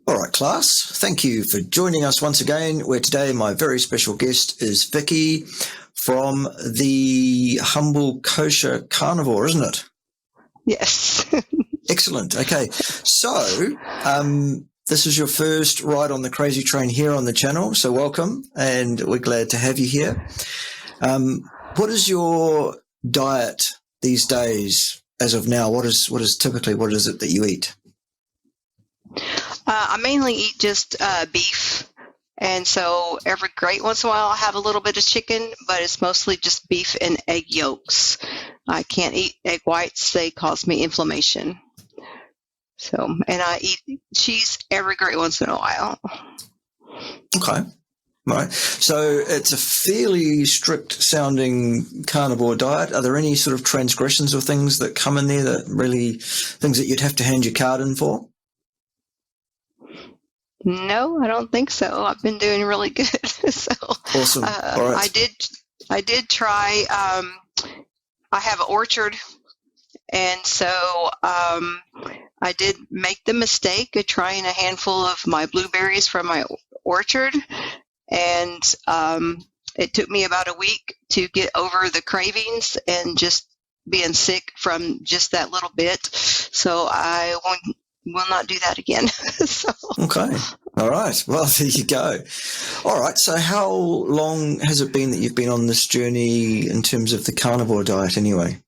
All right, class. Thank you for joining us once again, where today my very special guest is Vicki from the Humble Kosher Carnivore, isn't it? Yes. Excellent. Okay. So, this is your first ride on the crazy train here on the channel. So welcome, and we're glad to have you here. What is your diet these days as of now? What is it that you eat? I mainly eat just beef, and so every great once in a while I have a little bit of chicken, but it's mostly just beef and egg yolks. I can't eat egg whites. They cause me inflammation. So, and I eat cheese every great once in a while. Okay. All right. So it's a fairly strict sounding carnivore diet. Are there any sort of transgressions or things that come in there things that you'd have to hand your card in for? No, I don't think so. I've been doing really good. So awesome. All right. I did try. I have an orchard, and so I did make the mistake of trying a handful of my blueberries from my orchard, and it took me about a week to get over the cravings and just being sick from just that little bit. So I will not do that again. Okay. All right. Well, there you go. All right. So how long has it been that you've been on this journey in terms of the carnivore diet anyway?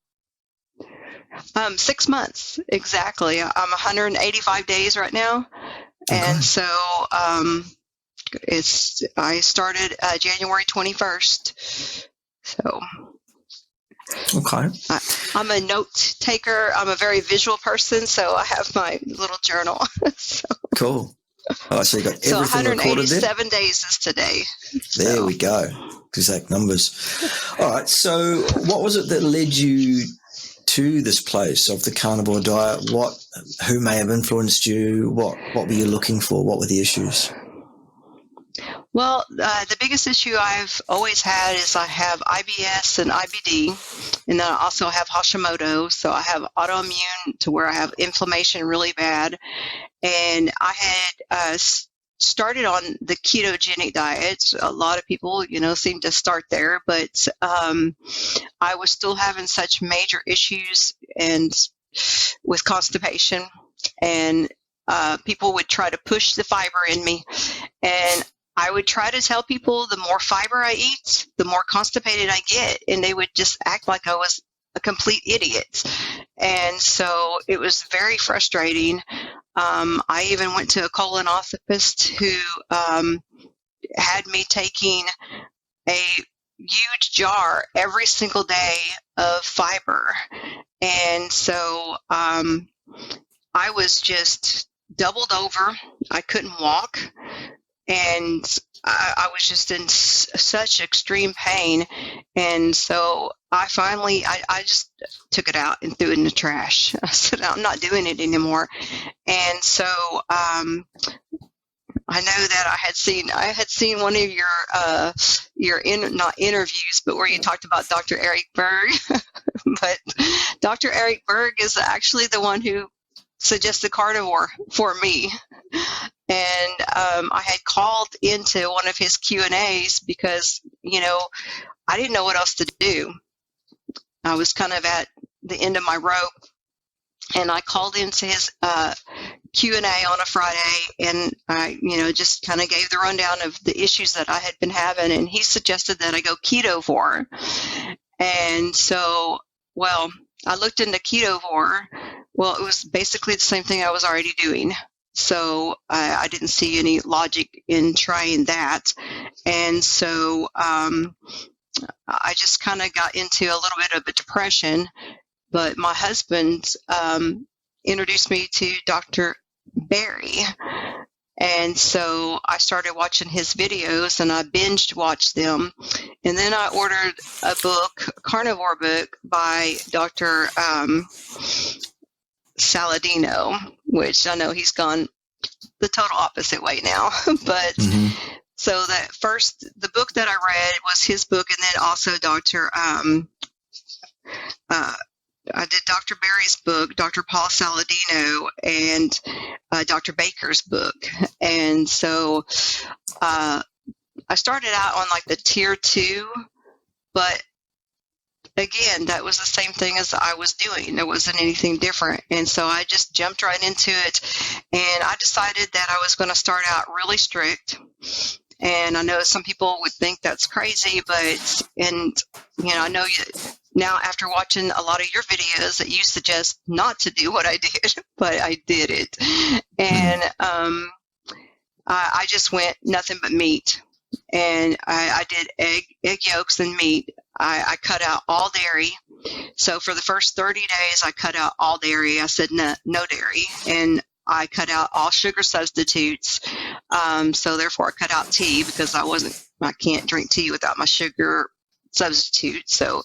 6 months, exactly. I'm 185 days right now. Okay. And so I started January 21st. So. Okay. I'm a note taker. I'm a very visual person, so I have my little journal. So. Cool. Oh, so you got everything recorded there? 187 days is today. There we go. Exact numbers. All right. So what was it that led you to this place of the carnivore diet? Who may have influenced you? What were you looking for? What were the issues? Well, the biggest issue I've always had is I have IBS and IBD, and then I also have Hashimoto, so I have autoimmune to where I have inflammation really bad. And I had started on the ketogenic diet. A lot of people, seem to start there, but I was still having such major issues and with constipation, and people would try to push the fiber in me, and I would try to tell people the more fiber I eat, the more constipated I get, and they would just act like I was a complete idiot. And so it was very frustrating. I even went to a colonoscopist who had me taking a huge jar every single day of fiber. And so I was just doubled over. I couldn't walk. And I was just in such extreme pain. And so I finally, I just took it out and threw it in the trash. I said, I'm not doing it anymore. And so I know that I had seen one of your not interviews, but where you talked about Dr. Eric Berg. But Dr. Eric Berg is actually the one who suggested carnivore for me. And I had called into one of his Q&As because, I didn't know what else to do. I was kind of at the end of my rope, and I called into his Q&A on a Friday, and I, just kind of gave the rundown of the issues that I had been having, and he suggested that I go ketovore. And so, well, I looked into ketovore. Well, it was basically the same thing I was already doing. So I didn't see any logic in trying that. And so I just kind of got into a little bit of a depression. But my husband introduced me to Dr. Barry. And so I started watching his videos, and I binged watched them. And then I ordered a book, a carnivore book by Dr. Saladino, which I know he's gone the total opposite way now. But so the book that I read was his book, and then also Dr. did Dr. Berry's book, Dr. Paul Saladino, and Dr. Baker's book. And so I started out on like the tier 2, but again, that was the same thing as I was doing. There wasn't anything different. And so I just jumped right into it. And I decided that I was going to start out really strict. And I know some people would think that's crazy, but, and, you know, I know you now after watching a lot of your videos that you suggest not to do what I did, but I did it. And I just went nothing but meat. And I did egg yolks and meat. I cut out all dairy. So for the first 30 days, I cut out all dairy. I said no dairy. And I cut out all sugar substitutes. So therefore, I cut out tea because I can't drink tea without my sugar substitute. So,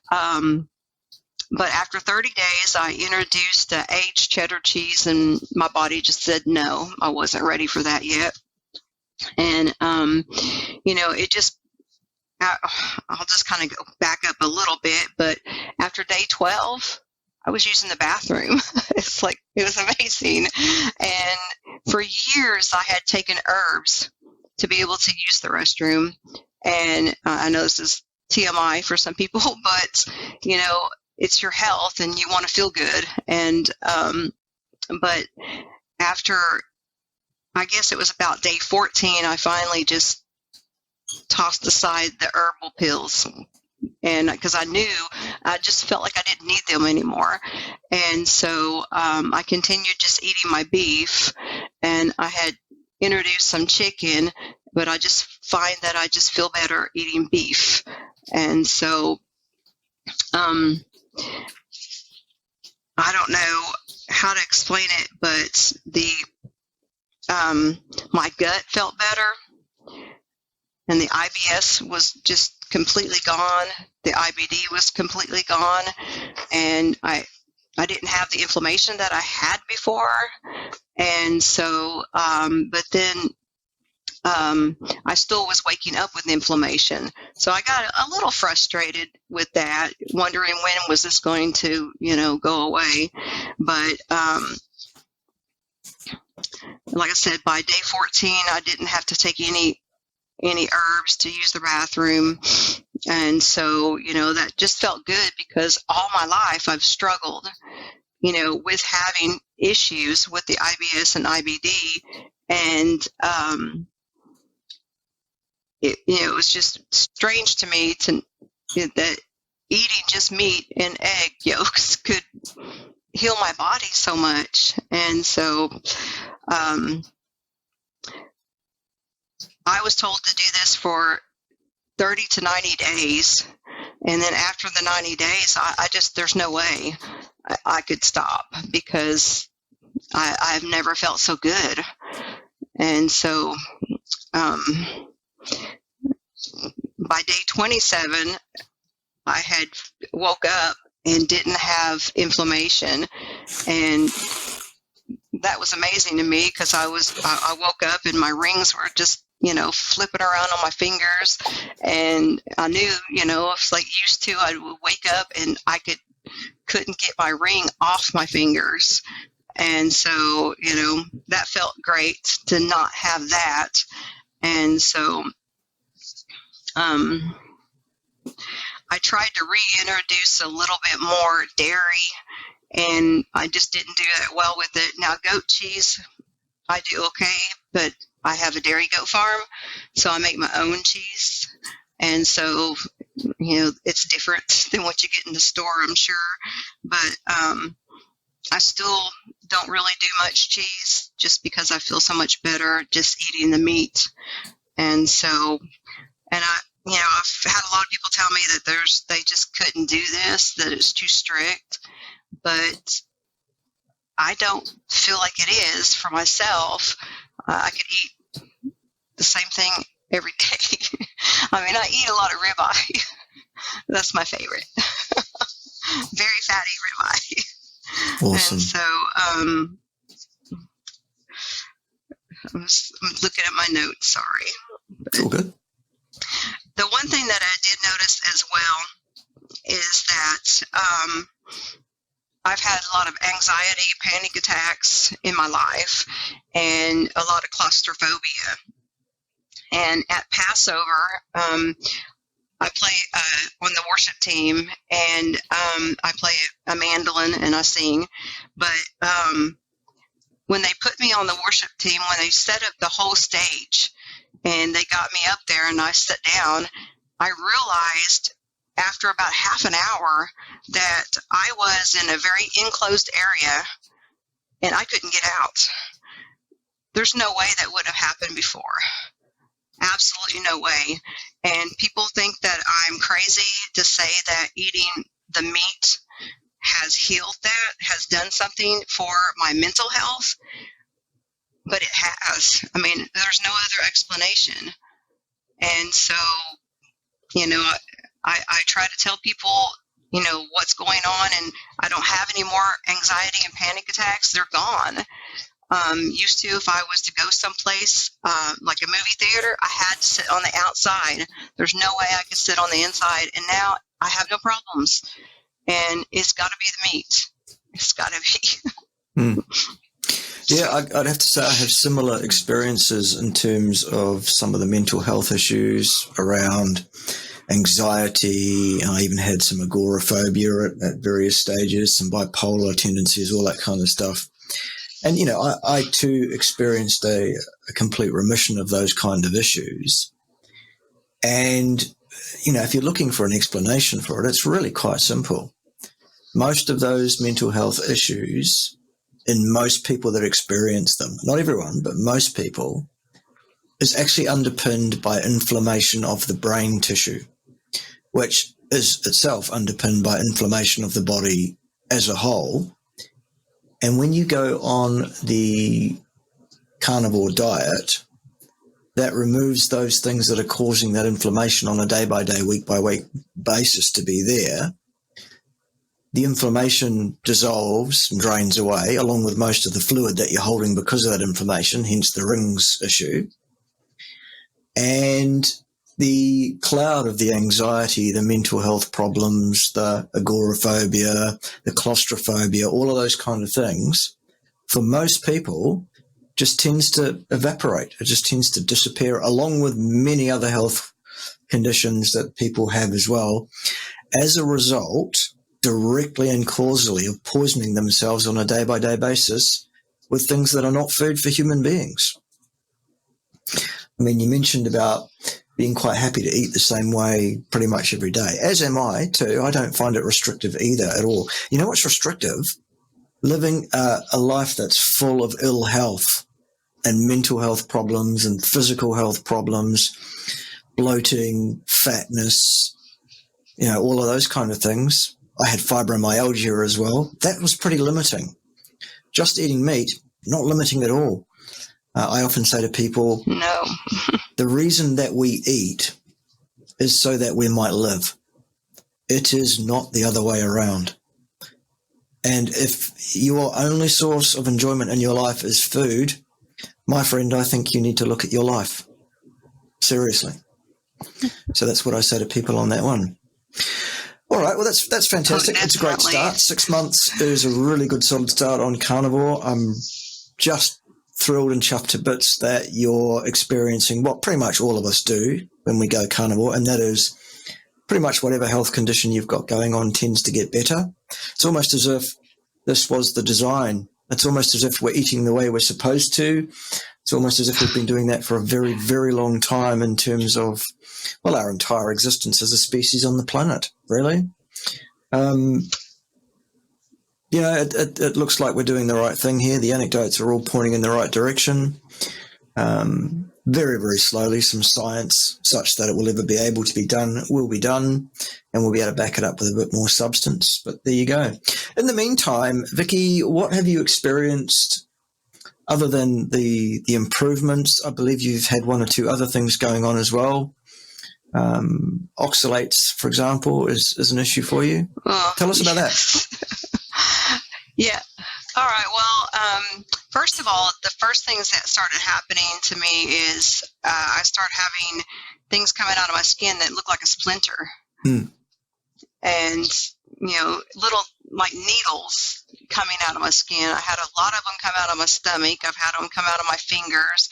but after 30 days, I introduced aged cheddar cheese, and my body just said no, I wasn't ready for that yet. And, you know, it just, I'll just kind of go back up a little bit, but after day 12, I was using the bathroom. It's like, it was amazing. And for years, I had taken herbs to be able to use the restroom. And I know this is TMI for some people, but, you know, it's your health and you want to feel good. And, but after, I guess it was about day 14, I finally just tossed aside the herbal pills. And because I just felt like I didn't need them anymore. And so I continued just eating my beef, and I had introduced some chicken, but I just find that I just feel better eating beef. And so I don't know how to explain it, but my gut felt better, and the IBS was just completely gone. The IBD was completely gone, and I didn't have the inflammation that I had before. And so, but then I still was waking up with inflammation. So I got a little frustrated with that, wondering when was this going to, you know, go away. But like I said, by day 14, I didn't have to take any herbs to use the bathroom. And so, you know, that just felt good, because all my life I've struggled, you know, with having issues with the IBS and IBD. And, it was just strange to me that eating just meat and egg yolks could heal my body so much. And so, I was told to do this for 30 to 90 days. And then after the 90 days, I just, there's no way I could stop, because I've never felt so good. And so by day 27, I had woke up and didn't have inflammation. And that was amazing to me, because I woke up and my rings were just, you know, flipping around on my fingers. And I knew, you know, if like used to, I would wake up and I couldn't get my ring off my fingers. And so, you know, that felt great to not have that. And so I tried to reintroduce a little bit more dairy, and I just didn't do that well with it. Now, goat cheese, I do okay, but I have a dairy goat farm, so I make my own cheese. And so, you know, it's different than what you get in the store, I'm sure. But I still don't really do much cheese, just because I feel so much better just eating the meat. And so, and you know, I've had a lot of people tell me that they just couldn't do this, that it's too strict. But I don't feel like it is for myself. I could eat the same thing every day. I mean, I eat a lot of ribeye. That's my favorite. Very fatty ribeye. Awesome. And so I'm looking at my notes, sorry. It's all good. The one thing that I did notice as well is that I've had a lot of anxiety, panic attacks in my life, and a lot of claustrophobia. And at Passover, I play on the worship team, and I play a mandolin and I sing. But when they put me on the worship team, when they set up the whole stage and they got me up there and I sat down, I realized after about half an hour that I was in a very enclosed area and I couldn't get out. There's no way that would have happened before. Absolutely no way. And people think that I'm crazy to say that eating the meat has healed that, has done something for my mental health, but it has. I mean, there's no other explanation. And so, I try to tell people, what's going on, and I don't have any more anxiety and panic attacks. They're gone. Used to, if I was to go someplace like a movie theater, I had to sit on the outside. There's no way I could sit on the inside, and now I have no problems. And it's got to be the meat. It's got to be. Yeah, I'd have to say I have similar experiences in terms of some of the mental health issues around anxiety. I even had some agoraphobia at various stages, some bipolar tendencies, all that kind of stuff. And, I too experienced a complete remission of those kind of issues. And, if you're looking for an explanation for it, it's really quite simple. Most of those mental health issues in most people that experience them, not everyone, but most people, is actually underpinned by inflammation of the brain tissue, which is itself underpinned by inflammation of the body as a whole. And when you go on the carnivore diet, that removes those things that are causing that inflammation on a day-by-day, week-by-week basis to be there. The inflammation dissolves and drains away, along with most of the fluid that you're holding because of that inflammation, hence the rings issue. And the cloud of the anxiety, the mental health problems, the agoraphobia, the claustrophobia, all of those kind of things, for most people, just tends to evaporate. It just tends to disappear, along with many other health conditions that people have as well, as a result, directly and causally, of poisoning themselves on a day-by-day basis with things that are not food for human beings. I mean, you mentioned about being quite happy to eat the same way pretty much every day, as am I too. I don't find it restrictive either at all. You know what's restrictive? Living a life that's full of ill health and mental health problems and physical health problems, bloating, fatness, all of those kind of things. I had fibromyalgia as well. That was pretty limiting. Just eating meat, not limiting at all. I often say to people, no. The reason that we eat is so that we might live. It is not the other way around. And if your only source of enjoyment in your life is food, my friend, I think you need to look at your life. Seriously. So that's what I say to people on that one. All right, well, that's fantastic. It's a great start. 6 months is a really good solid start on carnivore. I'm just thrilled and chuffed to bits that you're experiencing what pretty much all of us do when we go carnivore, and that is pretty much whatever health condition you've got going on tends to get better. It's almost as if this was the design. It's almost as if we're eating the way we're supposed to. It's almost as if we've been doing that for a very, very long time in terms of, well, our entire existence as a species on the planet, really. It looks like we're doing the right thing here. The anecdotes are all pointing in the right direction. Very, very slowly, some science such that it will ever be able to be done will be done, and we'll be able to back it up with a bit more substance. But there you go. In the meantime, Vicki, what have you experienced other than the improvements? I believe you've had one or two other things going on as well. Oxalates, for example, is an issue for you. Tell us about that. Yeah. All right. Well, first of all, the first things that started happening to me is I started having things coming out of my skin that looked like a splinter. And, little like needles coming out of my skin. I had a lot of them come out of my stomach. I've had them come out of my fingers.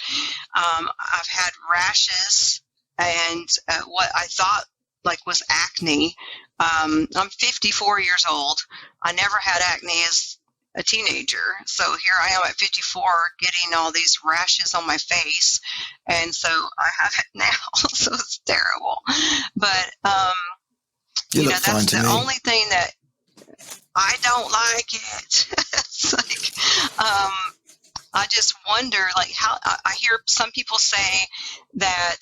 I've had rashes and what I thought like was acne. I'm 54 years old. I never had acne as a teenager. So here I am at 54 getting all these rashes on my face. And so I have it now. So it's terrible. But, You look that's fine to the me. only thing that I don't like it. It's like, I just wonder, like, how I hear some people say that,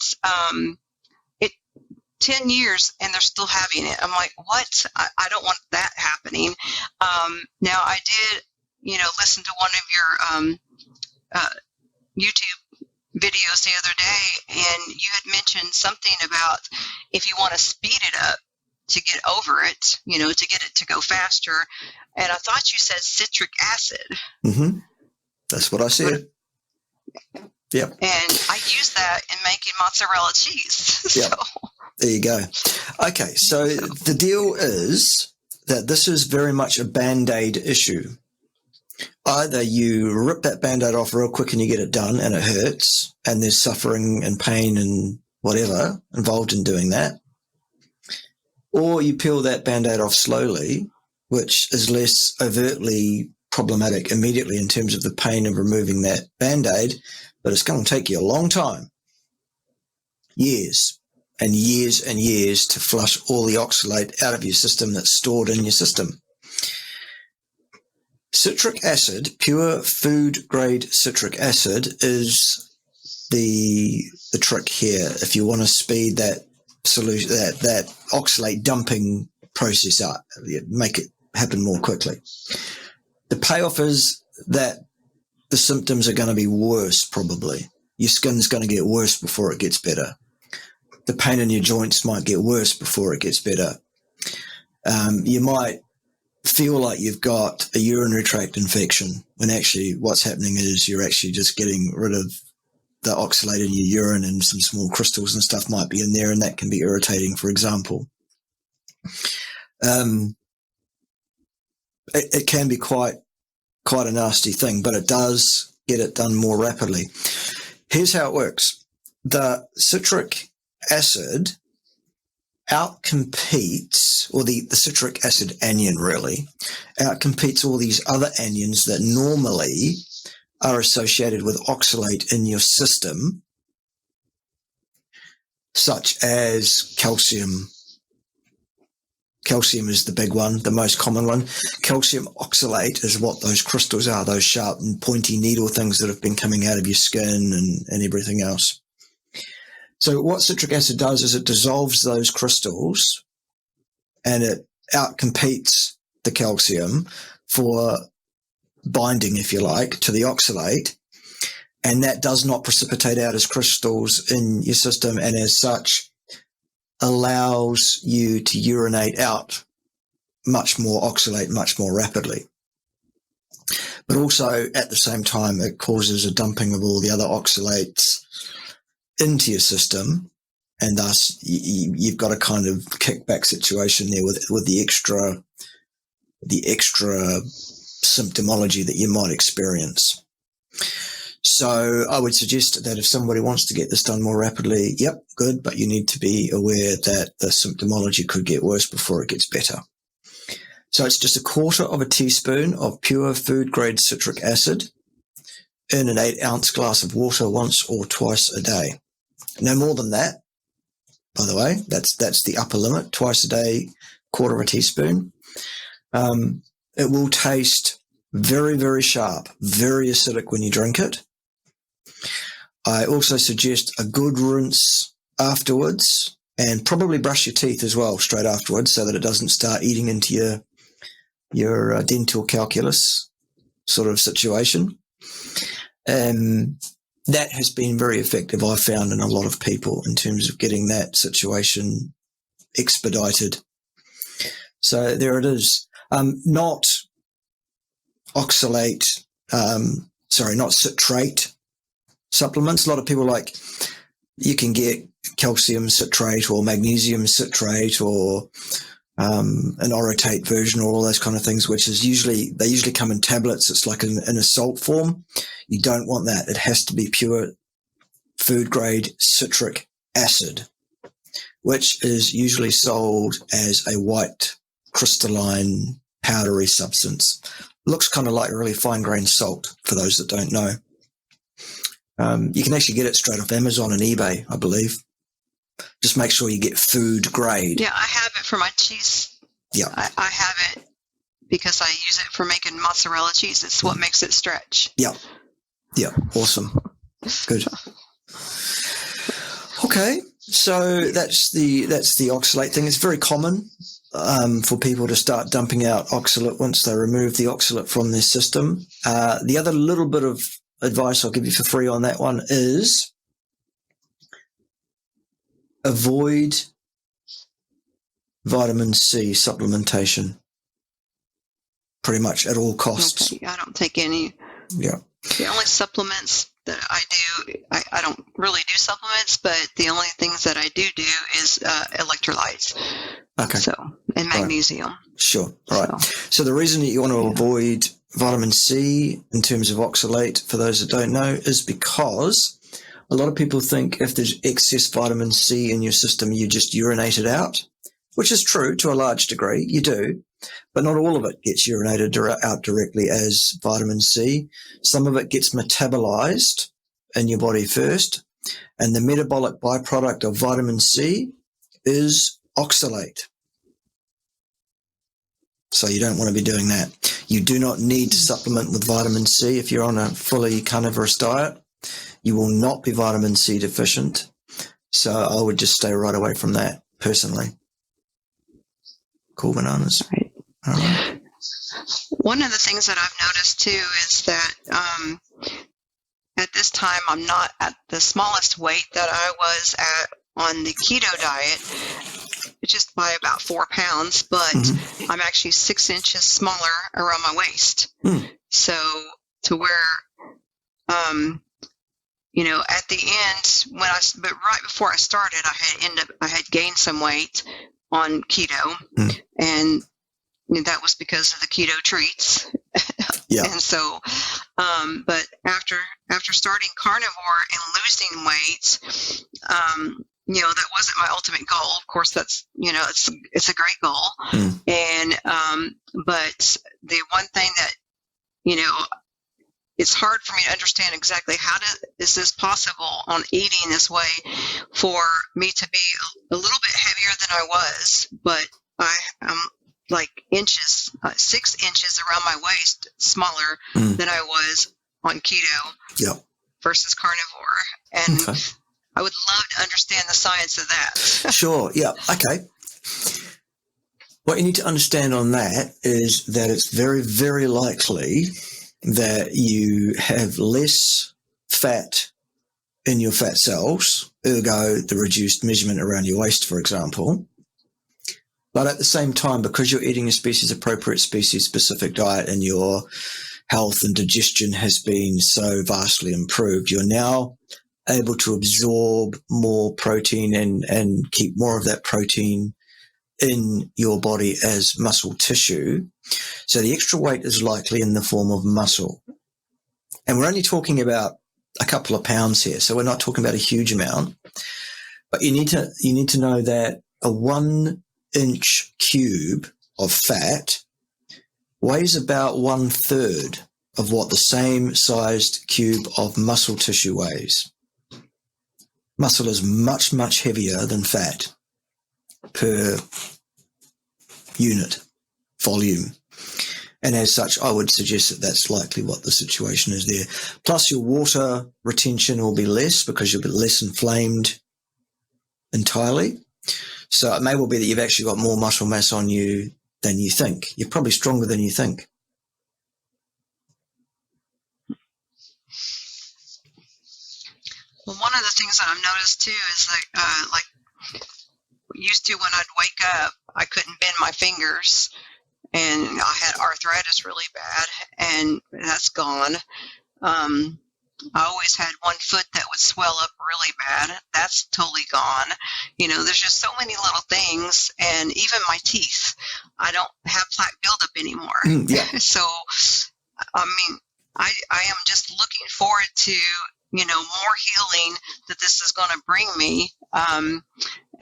10 years and they're still having it. I'm like, what? I don't want that happening. Now I did, listen to one of your YouTube videos the other day, and you had mentioned something about if you want to speed it up to get over it, to get it to go faster. And I thought you said citric acid. Mm-hmm. That's what I said. Yep. And I use that in making mozzarella cheese. Yep. So. There you go. Okay, so the deal is that this is very much a Band-Aid issue. Either you rip that Band-Aid off real quick and you get it done and it hurts and there's suffering and pain and whatever involved in doing that, or you peel that Band-Aid off slowly, which is less overtly problematic immediately in terms of the pain of removing that Band-Aid, but it's going to take you a long time, years and years and years to flush all the oxalate out of your system that's stored in your system. Citric acid, pure food-grade citric acid, is the trick here. If you want to speed that solution, that oxalate dumping process up, make it happen more quickly. The payoff is that the symptoms are going to be worse, probably. Your skin's going to get worse before it gets better. The pain in your joints might get worse before it gets better. You might feel like you've got a urinary tract infection when actually what's happening is you're actually just getting rid of the oxalate in your urine, and some small crystals and stuff might be in there, and that can be irritating, for example. It can be quite a nasty thing, but it does get it done more rapidly. Here's how it works. The citric acid outcompetes, or the citric acid anion really, outcompetes all these other anions that normally are associated with oxalate in your system, such as calcium. Calcium is the big one, the most common one. Calcium oxalate is what those crystals are, those sharp and pointy needle things that have been coming out of your skin and everything else. So what citric acid does is it dissolves those crystals and it outcompetes the calcium for binding, if you like, to the oxalate, and that does not precipitate out as crystals in your system, and as such allows you to urinate out much more oxalate much more rapidly. But also at the same time it causes a dumping of all the other oxalates into your system, and thus you've got a kind of kickback situation there with the extra symptomology that you might experience. So I would suggest that if somebody wants to get this done more rapidly, yep, good, but you need to be aware that the symptomology could get worse before it gets better. So it's just 1/4 teaspoon of pure food-grade citric acid in an 8-ounce glass of water once or twice a day. No more than that, by the way. That's the upper limit, twice a day, 1/4 teaspoon. It will taste very, very sharp, very acidic when you drink it. I also suggest a good rinse afterwards, and probably brush your teeth as well straight afterwards so that it doesn't start eating into your dental calculus sort of situation. That has been very effective, I've found, in a lot of people in terms of getting that situation expedited. So there it is. Not oxalate, not citrate supplements. A lot of people you can get calcium citrate or magnesium citrate or an orotate version or all those kind of things, which is they usually come in tablets. It's like in a salt form. You don't want that. It has to be pure food grade citric acid, which is usually sold as a white crystalline powdery substance. Looks kind of like really fine grained salt for those that don't know. You can actually get it straight off Amazon and eBay, I believe. Just make sure you get food grade. Yeah, I have it for my cheese. Yeah. I have it because I use it for making mozzarella cheese. It's what makes it stretch. Yeah. Yeah. Awesome. Good. Okay. So that's the oxalate thing. It's very common for people to start dumping out oxalate once they remove the oxalate from their system. The other little bit of advice I'll give you for free on that one is avoid vitamin C supplementation pretty much at all costs. Okay, I don't take any. Yeah. The only supplements that I do, I don't really do supplements, but the only things that I do is electrolytes. Okay. So, and magnesium. Right. Sure. Right. So the reason that you want to avoid vitamin C in terms of oxalate, for those that don't know, is because a lot of people think if there's excess vitamin C in your system, you just urinate it out, which is true to a large degree. You do, but not all of it gets urinated out directly as vitamin C. Some of it gets metabolized in your body first, and the metabolic byproduct of vitamin C is oxalate. So you don't want to be doing that. You do not need to supplement with vitamin C if you're on a fully carnivorous diet. You will not be vitamin C deficient. So I would just stay right away from that personally. Cool bananas. Right. All right. One of the things that I've noticed too is that at this time I'm not at the smallest weight that I was at on the keto diet, just by about 4 pounds, but I'm actually 6 inches smaller around my waist. So to where, at the end, but right before I started, I had gained some weight on keto, and that was because of the keto treats. Yeah. And so, but after starting carnivore and losing weight, that wasn't my ultimate goal. Of course, that's, it's a great goal. And, but the one thing that, it's hard for me to understand exactly is this possible on eating this way for me to be a little bit heavier than I was, but I'm like 6 inches around my waist smaller than I was on keto versus carnivore. And okay. I would love to understand the science of that. Sure. Yeah. Okay. What you need to understand on that is that it's very, very likely that you have less fat in your fat cells, ergo the reduced measurement around your waist, for example. But at the same time, because you're eating a species-appropriate, species-specific diet and your health and digestion has been so vastly improved, you're now able to absorb more protein and keep more of that protein in your body as muscle tissue. So the extra weight is likely in the form of muscle. And we're only talking about a couple of pounds here, so we're not talking about a huge amount. But you need to know that a 1-inch cube of fat weighs about 1/3 of what the same sized cube of muscle tissue weighs. Muscle is much, much heavier than fat per unit volume. And as such, I would suggest that that's likely what the situation is there. Plus your water retention will be less because you'll be less inflamed entirely. So it may well be that you've actually got more muscle mass on you than you think. You're probably stronger than you think. Well, one of the things that I've noticed too is like used to when I'd wake up, I couldn't bend my fingers, and I had arthritis really bad, and that's gone. I always had one foot that would swell up really bad. That's totally gone. There's just so many little things, and even my teeth. I don't have plaque buildup anymore. Yeah. So, I mean, I am just looking forward to, more healing that this is going to bring me. And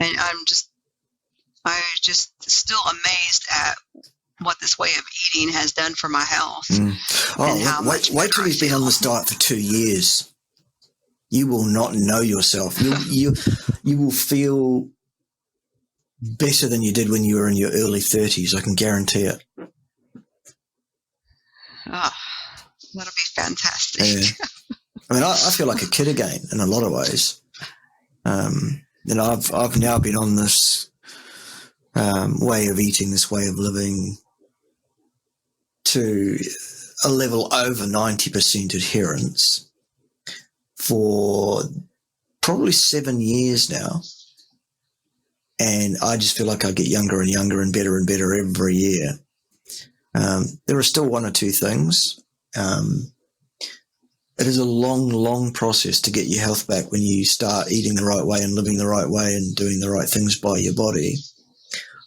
I'm just still amazed at what this way of eating has done for my health. Wait till you've been on this diet for 2 years. You will not know yourself. You will feel better than you did when you were in your early 30s. I can guarantee it. Oh, that'll be fantastic. Yeah. I mean, I feel like a kid again in a lot of ways. I've now been on this way of eating, this way of living, to a level over 90% adherence for probably 7 years now. And I just feel like I get younger and younger and better every year. There are still one or two things. It is a long, long process to get your health back when you start eating the right way and living the right way and doing the right things by your body.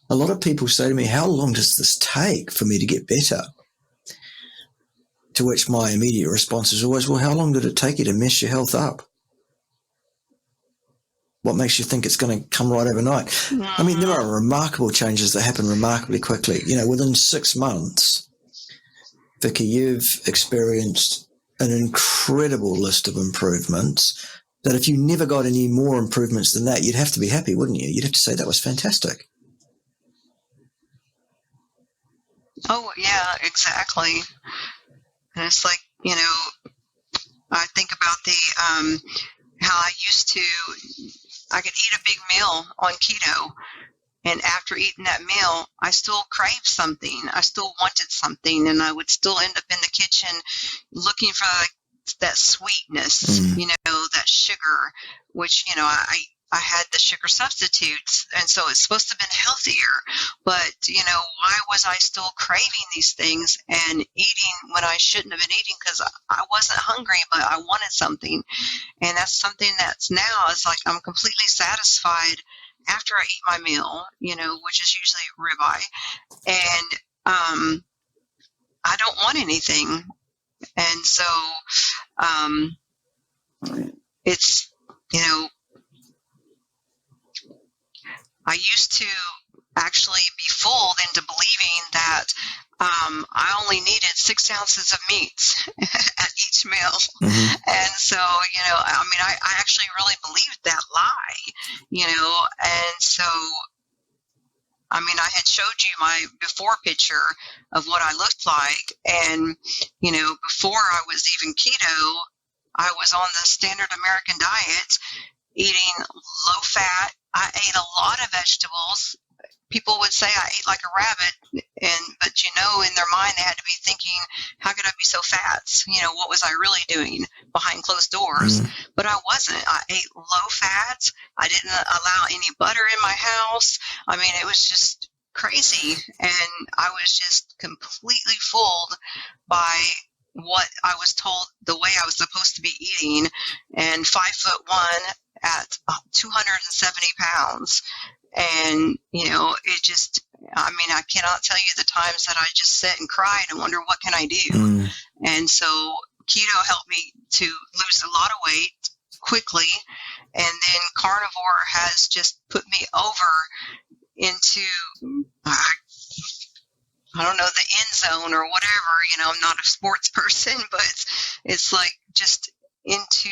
A lot of people say to me, how long does this take for me to get better? To which my immediate response is always, well, how long did it take you to mess your health up? What makes you think it's going to come right overnight? I mean, there are remarkable changes that happen remarkably quickly. Within 6 months, Vicki, you've experienced an incredible list of improvements that if you never got any more improvements than that, you'd have to be happy, wouldn't you? You'd have to say that was fantastic. Oh, yeah, exactly. And it's like, I think about how I could eat a big meal on keto. And after eating that meal, I still craved something. I still wanted something, and I would still end up in the kitchen looking for that sweetness, that sugar, which, I had the sugar substitutes, and so it's supposed to have been healthier. But, why was I still craving these things and eating when I shouldn't have been eating? Because I wasn't hungry, but I wanted something. And that's something that's now, it's like I'm completely satisfied after I eat my meal, which is usually ribeye. And I don't want anything. And so it's, I used to actually be fooled into believing that I only needed 6 ounces of meat at each meal. Mm-hmm. And so, I actually really believed that lie, and so, I had showed you my before picture of what I looked like. And, before I was even keto, I was on the standard American diet, eating low fat. I ate a lot of vegetables. People would say I ate like a rabbit, but in their mind they had to be thinking, how could I be so fat? What was I really doing behind closed doors? But I wasn't. I ate low fat. I didn't allow any butter in my house. It was just crazy, and I was just completely fooled by what I was told the way I was supposed to be eating. And 5'1" at 270 pounds. And, it just, I cannot tell you the times that I just sit and cried and wonder, what can I do? And so keto helped me to lose a lot of weight quickly. And then carnivore has just put me over into, I don't know, the end zone or whatever. I'm not a sports person, but it's like just into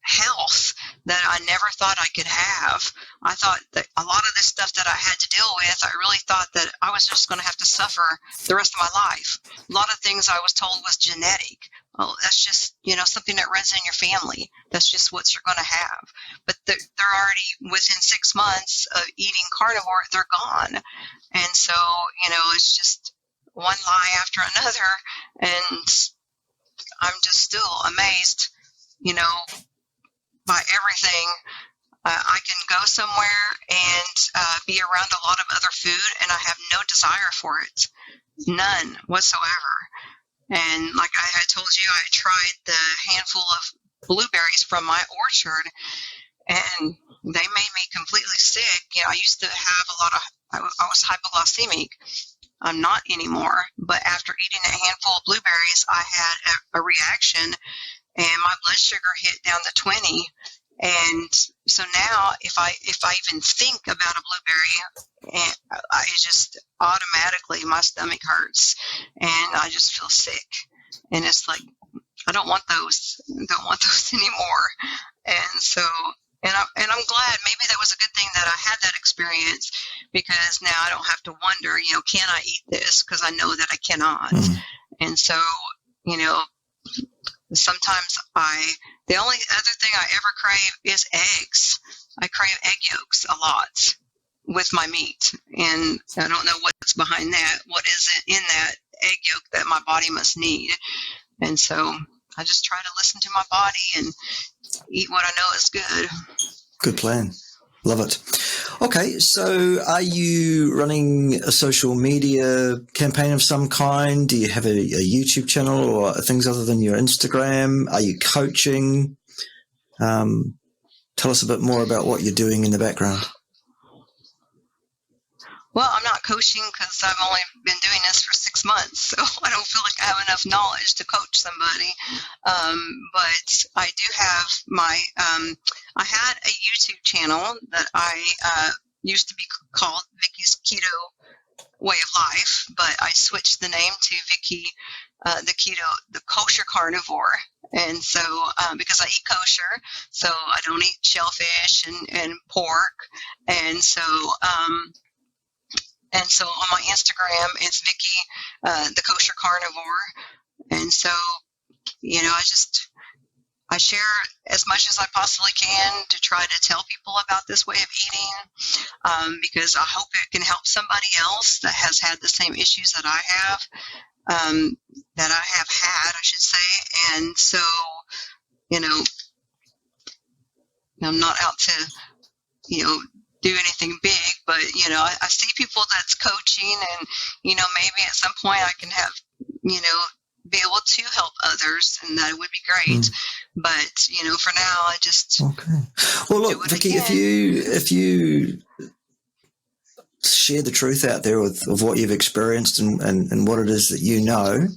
health that I never thought I could have. I thought that a lot of the stuff that I had to deal with, I really thought that I was just going to have to suffer the rest of my life. A lot of things I was told was genetic. Oh, that's just, something that runs in your family. That's just what you're going to have. But they're already within 6 months of eating carnivore, they're gone. And so, it's just one lie after another. And I'm just still amazed, by everything. I can go somewhere and be around a lot of other food, and I have no desire for it, none whatsoever. And like I had told you, I tried the handful of blueberries from my orchard, and they made me completely sick. I used to have I was hypoglycemic. I'm not anymore, but after eating a handful of blueberries, I had a reaction, and my blood sugar hit down to 20. And so now, if I even think about a blueberry, and I just automatically, my stomach hurts, and I just feel sick. And it's like, I don't want those anymore. And so, and I'm glad. Maybe that was a good thing that I had that experience, because now I don't have to wonder, can I eat this? Because I know that I cannot. And so, sometimes the only other thing I ever crave is eggs. I crave egg yolks a lot with my meat, and I don't know what's behind that. What is it in that egg yolk that my body must need? And so I just try to listen to my body and eat what I know is good. Good plan. Love it. Okay, so are you running a social media campaign of some kind? Do you have a YouTube channel or things other than your Instagram? Are you coaching? Tell us a bit more about what you're doing in the background. Well, I'm not coaching because I've only been doing this for 6 months, so I don't feel like I have enough knowledge to coach somebody. But I do have I had a YouTube channel that I used to be called Vicki's Keto Way of Life, but I switched the name to Vicki, the Kosher Carnivore. And so, because I eat kosher, so I don't eat shellfish and pork. And so on my Instagram, it's Vicki, the Kosher Carnivore. And so, I share as much as I possibly can to try to tell people about this way of eating, because I hope it can help somebody else that has had the same issues that I have, had, I should say. And so, I'm not out to, do anything big, but, I see people that's coaching, and, maybe at some point I can have, be able to help others, and that would be great. But, for now, I just. Okay. Well, look, Vicki, if you share the truth out there of what you've experienced and what it is that you know,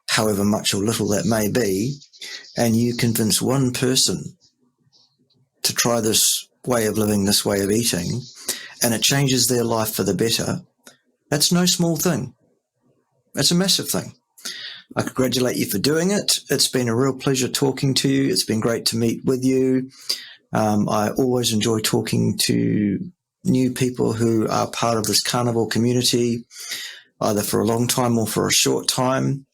however much or little that may be, and you convince one person to try this way of living, this way of eating, and it changes their life for the better, that's no small thing. That's a massive thing. I congratulate you for doing it. It's been a real pleasure talking to you. It's been great to meet with you. I always enjoy talking to new people who are part of this carnivore community, either for a long time or for a short time.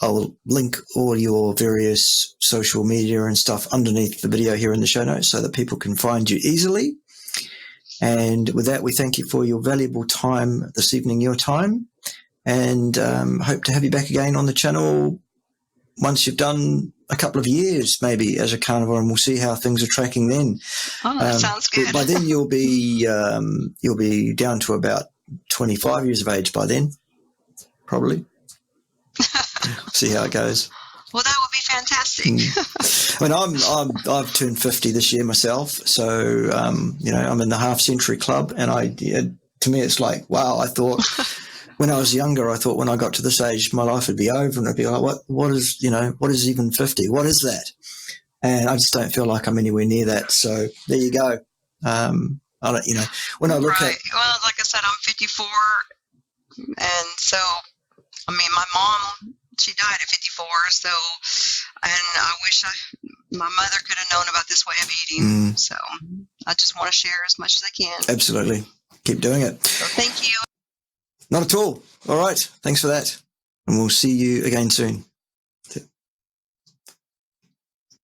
I'll link all your various social media and stuff underneath the video here in the show notes so that people can find you easily. And with that, we thank you for your valuable time this evening, your time, and hope to have you back again on the channel once you've done a couple of years maybe as a carnivore, and we'll see how things are tracking then. Oh, that sounds good. By then you'll be down to about 25 years of age by then, probably. See how it goes. Well, that would be fantastic. I mean, I've turned 50 this year myself, so I'm in the half century club, and to me it's like, wow. I thought when I was younger, I thought when I got to this age, my life would be over, and I'd be like, what is even 50? What is that? And I just don't feel like I'm anywhere near that. So there you go. I don't, when I look at. Well, like I said, I'm 54, and so. I mean, my mom, she died at 54, so, and I wish my mother could have known about this way of eating, so I just want to share as much as I can. Absolutely. Keep doing it. So thank you. Not at all. All right. Thanks for that. And we'll see you again soon.